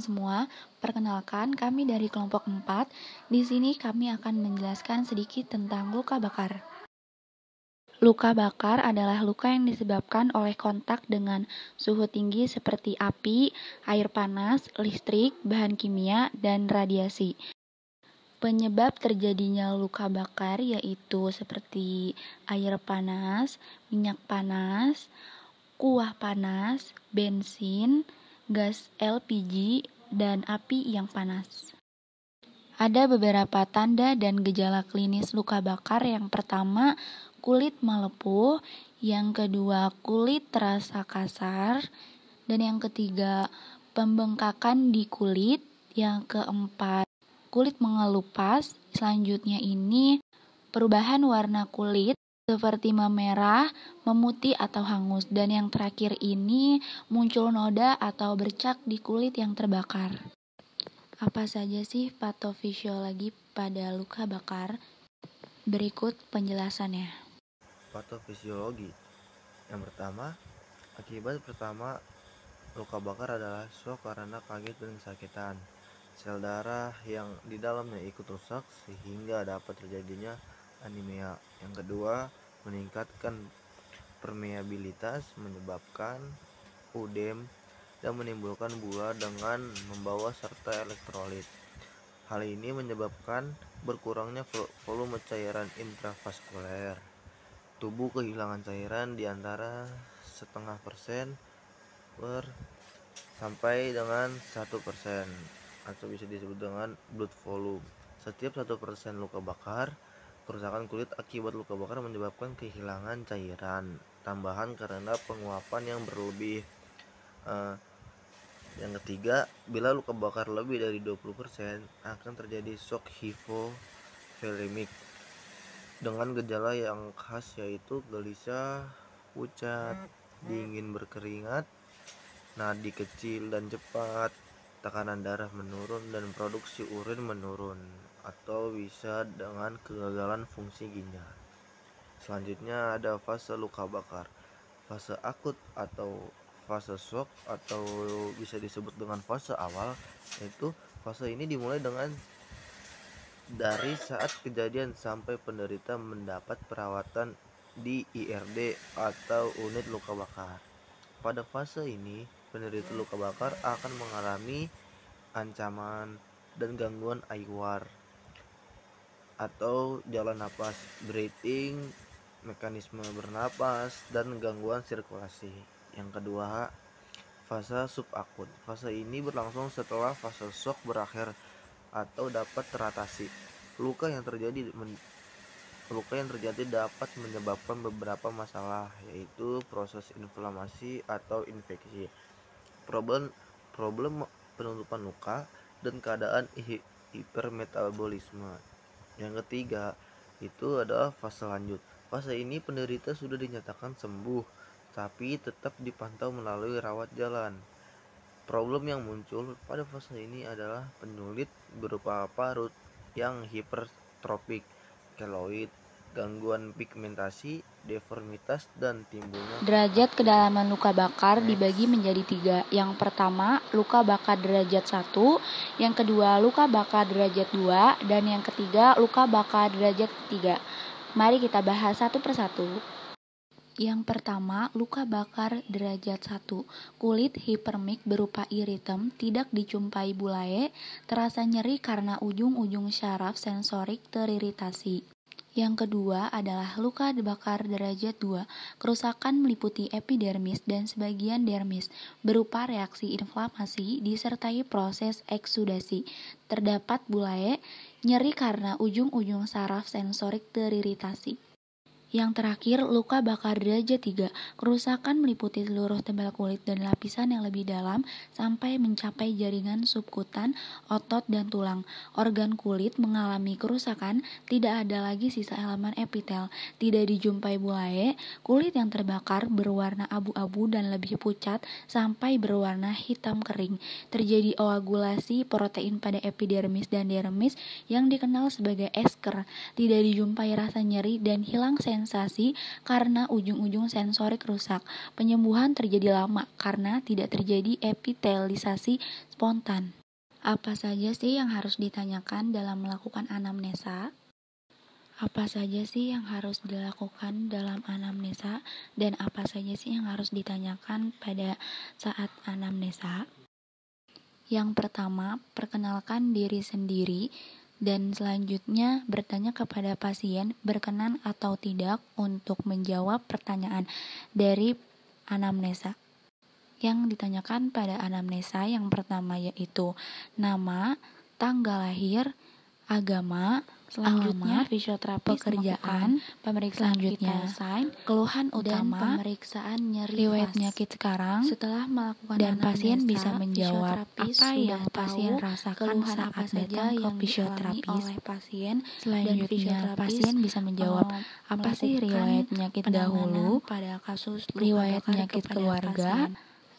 semua, perkenalkan kami dari kelompok 4. Di sini kami akan menjelaskan sedikit tentang luka bakar. Luka bakar adalah luka yang disebabkan oleh kontak dengan suhu tinggi seperti api, air panas, listrik, bahan kimia, dan radiasi. Penyebab terjadinya luka bakar yaitu seperti air panas, minyak panas, kuah panas, bensin, gas LPG, dan api yang panas. Ada beberapa tanda dan gejala klinis luka bakar. Yang pertama, kulit melepuh. Yang kedua, kulit terasa kasar. Dan yang ketiga, pembengkakan di kulit. Yang keempat, kulit mengelupas. Selanjutnya ini perubahan warna kulit seperti memerah, memutih atau hangus. Dan yang terakhir ini muncul noda atau bercak di kulit yang terbakar. Apa saja sih patofisiologi pada luka bakar? Berikut penjelasannya. Patofisiologi. Yang pertama, akibat pertama luka bakar adalah shock karena kaget dan kesakitan. Sel darah yang di dalamnya ikut rusak sehingga dapat terjadinya anemia. Yang kedua, meningkatkan permeabilitas menyebabkan udem dan menimbulkan buah dengan membawa serta elektrolit. Hal ini menyebabkan berkurangnya volume cairan intravaskuler. Tubuh kehilangan cairan di antara 0,5% per sampai dengan 1%, atau bisa disebut dengan blood volume. Setiap 1% luka bakar, kerusakan kulit akibat luka bakar menyebabkan kehilangan cairan tambahan karena penguapan yang berlebih. Yang ketiga, bila luka bakar lebih dari 20% akan terjadi shock hipovolemik dengan gejala yang khas yaitu gelisah, pucat, dingin berkeringat, nadi kecil dan cepat, tekanan darah menurun dan produksi urin menurun, atau bisa dengan kegagalan fungsi ginjal. Selanjutnya ada fase luka bakar. Fase akut atau fase shock atau bisa disebut dengan fase awal, yaitu fase ini dimulai dari saat kejadian sampai penderita mendapat perawatan di IRD atau unit luka bakar. Pada fase ini, penderita luka bakar akan mengalami ancaman dan gangguan airway atau jalan napas, breathing, mekanisme bernapas, dan gangguan sirkulasi. Yang kedua, fase subakut. Fase ini berlangsung setelah fase shock berakhir atau dapat teratasi. Luka yang terjadi dapat menyebabkan beberapa masalah, yaitu proses inflamasi atau infeksi, problem penutupan luka, dan keadaan hipermetabolisme. Yang ketiga, itu adalah fase lanjut. Fase ini penderita sudah dinyatakan sembuh, tapi tetap dipantau melalui rawat jalan. Problem yang muncul pada fase ini adalah penyulit berupa parut yang hipertropik, keloid, gangguan pigmentasi, deformitas, dan timbulnya derajat kedalaman luka bakar dibagi menjadi 3. Yang pertama, luka bakar derajat 1, yang kedua, luka bakar derajat 2, dan yang ketiga, luka bakar derajat 3. Mari kita bahas satu persatu. Yang pertama, luka bakar derajat 1. Kulit hipermik berupa iritem, tidak dijumpai bulae, terasa nyeri karena ujung-ujung syaraf sensorik teriritasi. Yang kedua adalah luka bakar derajat 2. Kerusakan meliputi epidermis dan sebagian dermis, berupa reaksi inflamasi disertai proses eksudasi. Terdapat bulae, nyeri karena ujung-ujung saraf sensorik teriritasi. Yang terakhir, luka bakar derajat 3. Kerusakan meliputi seluruh tembal kulit dan lapisan yang lebih dalam sampai mencapai jaringan subkutan, otot, dan tulang. Organ kulit mengalami kerusakan, tidak ada lagi sisa elemen epitel, tidak dijumpai bulae, kulit yang terbakar berwarna abu-abu dan lebih pucat sampai berwarna hitam kering. Terjadi koagulasi protein pada epidermis dan dermis yang dikenal sebagai esker, tidak dijumpai rasa nyeri dan hilang sensasi sensasi karena ujung-ujung sensorik rusak. Penyembuhan terjadi lama karena tidak terjadi epitelisasi spontan. Apa saja sih yang harus ditanyakan dalam melakukan anamnesa? Apa saja sih yang harus dilakukan dalam anamnesa dan apa saja sih yang harus ditanyakan pada saat anamnesa? Yang pertama, perkenalkan diri sendiri dan selanjutnya bertanya kepada pasien berkenan atau tidak untuk menjawab pertanyaan dari anamnesa. Yang ditanyakan pada anamnesa yang pertama yaitu nama, tanggal lahir, agama, selanjutnya fisioterapis pekerjaan, pemeriksaan vital sign, keluhan utama, dan pemeriksaan nyeri riwayat penyakit sekarang. Setelah melakukan dan pasien bisa menjawab apa yang pasien rasakan saat datang ke fisioterapis oleh pasien. Selanjutnya pasien bisa menjawab apa sih riwayat penyakit dahulu, pada kasus riwayat penyakit keluarga,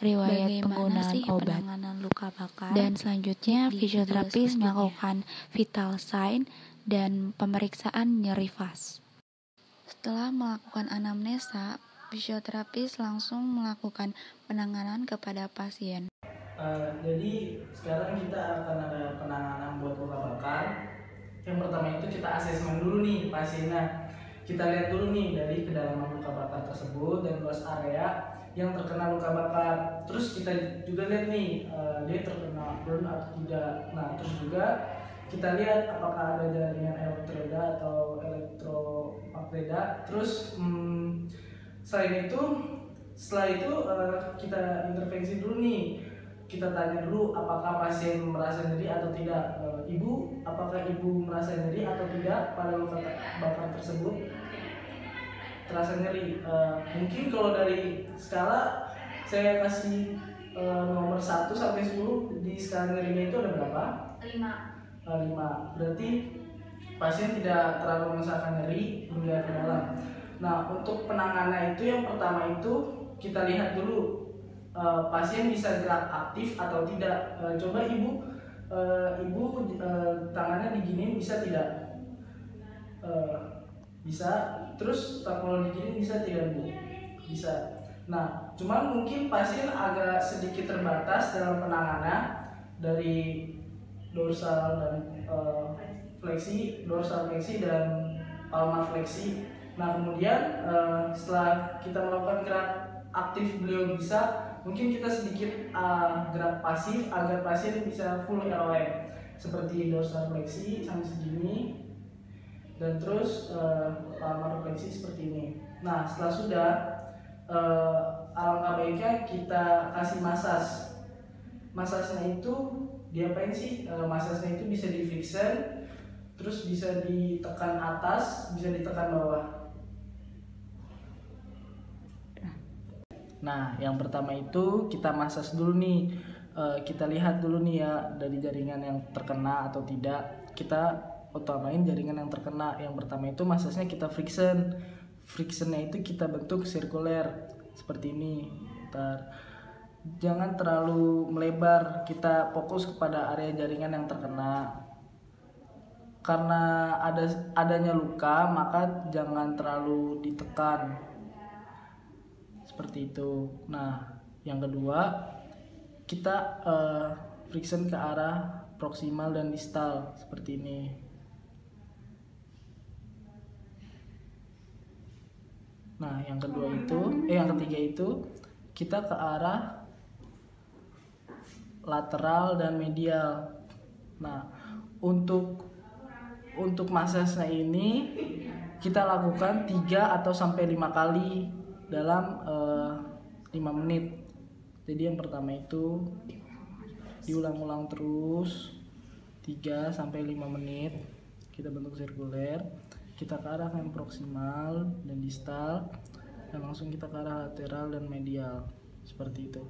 riwayat penggunaan obat, luka bakar, dan selanjutnya fisioterapis melakukan vital sign dan pemeriksaan nyeri vas. Setelah melakukan anamnesa, fisioterapis langsung melakukan penanganan kepada pasien. Jadi sekarang kita akan ada penanganan buat luka bakar. Yang pertama itu kita asesmen dulu nih pasiennya. Kita lihat dulu nih dari kedalaman luka bakar tersebut dan luas area yang terkena luka bakar. Terus kita juga lihat nih dia terkena burn atau tidak. Nah terus juga kita lihat apakah ada jaringan elektroda atau elektromagneta. Terus setelah itu kita intervensi dulu nih. Kita tanya dulu apakah pasien merasa nyeri atau tidak. Ibu, apakah ibu merasa nyeri atau tidak pada luka bakar tersebut? Terasa nyeri. Mungkin kalau dari skala saya kasih nomor 1 sampai 10 di skala nyerinya itu ada berapa? 5. Berarti pasien tidak terlalu merasakan nyeri hingga ke dalam. Nah, untuk penanganan itu yang pertama itu kita lihat dulu pasien bisa gerak aktif atau tidak. Coba ibu tangannya diginiin bisa tidak? Bisa. Terus kalau diginiin bisa tidak Bu? Bisa. Nah, cuman mungkin pasien agak sedikit terbatas dalam penanganan dari dorsal dan dorsal fleksi dan palmar fleksi. Nah, kemudian setelah kita melakukan gerak aktif beliau bisa, mungkin kita sedikit gerak pasif agar pasien bisa full ROM seperti dorsal fleksi sampai segini dan terus palmar fleksi seperti ini. Nah setelah sudah alangkah baiknya kita kasih masas. Masasnya itu diapain sih? Masasnya itu bisa di friction, terus bisa ditekan atas, bisa ditekan bawah. Nah, yang pertama itu kita masas dulu nih. Kita lihat dulu nih ya dari jaringan yang terkena atau tidak. Kita utamain jaringan yang terkena. Yang pertama itu masasnya kita friction. Frictionnya itu kita bentuk sirkuler seperti ini. Jangan terlalu melebar. Kita fokus kepada area jaringan yang terkena. Karena adanya luka, maka jangan terlalu ditekan. Seperti itu. Nah, yang kedua kita friction ke arah proksimal dan distal seperti ini. Nah, yang ketiga itu kita ke arah lateral dan medial. Nah, untuk masasnya ini kita lakukan 3 atau sampai 5 kali dalam 5 menit. Jadi yang pertama itu diulang-ulang terus 3 sampai 5 menit. Kita bentuk sirkuler, kita ke arah yang proksimal dan distal, dan langsung kita ke arah lateral dan medial seperti itu.